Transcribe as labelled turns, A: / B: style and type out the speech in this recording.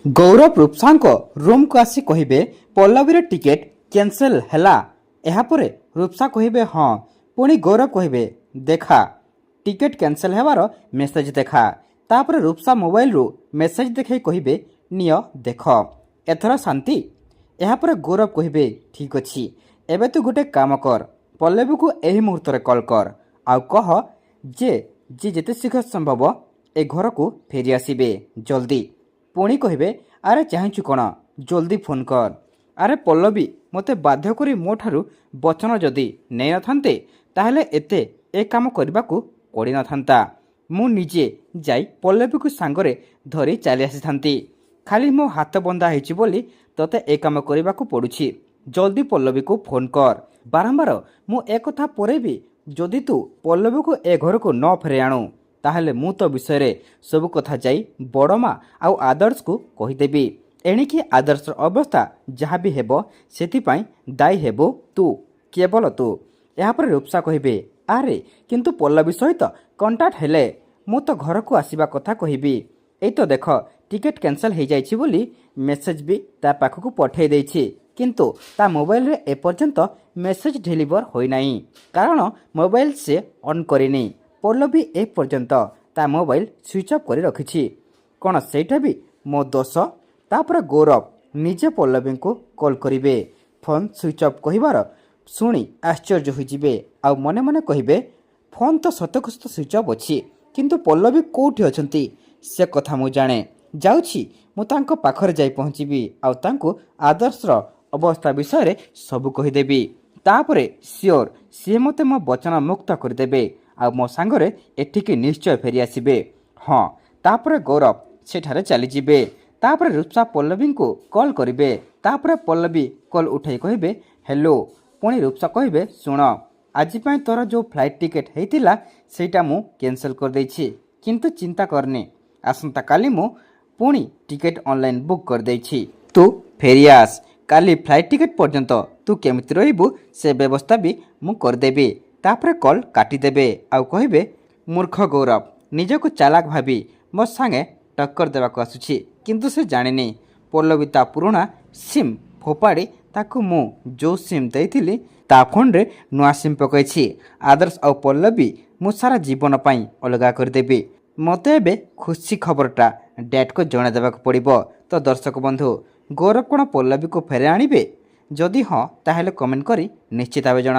A: गौरव रूपसांक room को आसी कहिबे पल्लवीर टिकेट कैंसल हैला। एहापरे रूपसा कहिबे हाँ, पुणी गौरव कहिबे देखा टिकेट कैंसल हेबार मेसेज देखा। तापर रूपसा मोबाइल रु मेसेज देखे कहिबे नियो देख एथर शांति। एहापरे गौरव कहिबे ठीक अछि, एबे तू गोटे काम कर, पल्लवी को एही मुहूर्त रे कॉल कर आउ कह जे जेते शीघ्र संभव ए घर को फेरी आसीबे जल्दी। पुणी कहिबे अरे चाहूँ कौन जल्दी फोन कर। अरे पल्लवी मते बाध्य करी मो ठारू वचन जदि नहीं नथान्ते ताहेले एते ए काम करने को पड़ी नथान्ता। मु निजे जाई पल्लवी को सांगरे धरी चली आसी थांती। खाली मो हाथ बंधा हेछि बोली तते ए काम करने को पड़ुछि। जल्दी पल्लवी को फोन कर। बारंबार मु एक कथा परे भी जदि तू पल्लवी को ए घर को न फेरे आणु ताहेले मु तो विषय रे सब कथा जाई बड़मा आउ आदर्श को कहीदेवी। एणिकी आदर्श अवस्था जहाँ भी हेबो सेथिपाई दायी हेबो तू, केवल तू। यापर रूपसा कहिबे अरे किंतु पल्लवी सहित कंटाक्ट हेले मु तो घर को आसीबा कथा कहिबी। एई तो देख टिकेट कैंसल हो जाइछि बोली मेसेज भी ता पाखकु पठै दैछि, किंतु ता मोबाइल रे एपर्यंत मेसेज डिलीवर होई नाही कारण मोबाइल से ऑन करिनी। पल्लवी ए पर्यंत ता मोबाइल स्विच ऑफ करी रखिछि। कौन सेटा भी मो दोष? तापर गौरव निजे पल्लवी को कॉल करिवे। फोन स्विच ऑफ कहिबार शुणी आश्चर्य होइजिबे आउ मने मने कहिबे फोन तो सतक सत स्विच ऑफ अछि, किंतु पल्लवी कोठी अछंती से कथा मु जाने जाउछि। मु तांको पाखरे जाई पहुंचीबी आउ तांको आदर्शर अवस्था विषय रे सब कहिदेबी। तापरे सियोर सी मते मो वचन मुक्त करदेबे आ मो सांगरे एठिके निश्चय फेरी आसीबे। हाँ, तापरे गौरव सेठारे चली जिबे। तापरे रूपसा पल्लवी को कॉल करिवे। तापरे पल्लवी कॉल उठाई कहिबे हेलो। पुणी रूपसा कहिबे सुन आज पाई तोर जो फ्लाइट टिकेट हेतिला सेटा मु कैंसिल कर देछि, किंतु चिंता करनी आसंता काली मु पुणी टिकेट ऑनलाइन बुक कर देछि। तू फेरी आस, काली फ्लाइट टिकेट पर्यंत तू केमिति रहिबु से व्यवस्था भी मु कर देबी। तापरे कॉल काटी देबे आउ कहिबे मूर्ख गौरव निजको चालाक भाबी मो संगे टक्कर देवाक आसुछि, किंतु से जानिनी पल्लवी ता पुराना सिम फोपाड़ी ताकू मु जो सिम देइथिली ता फोन रे नुआ सिम पकैछि। आदर्श आउ पल्लवी मु सारा जीवन पाई अलगा कर देबी। मते एबे खुशी खबरटा डैड को जणा देबाक पड़िबो। तो दर्शक बंधु गौरव कोन पल्लवी को फेरे आनिबे? जदि हाँ ताहेले कमेंट करी निश्चित भावे जणा।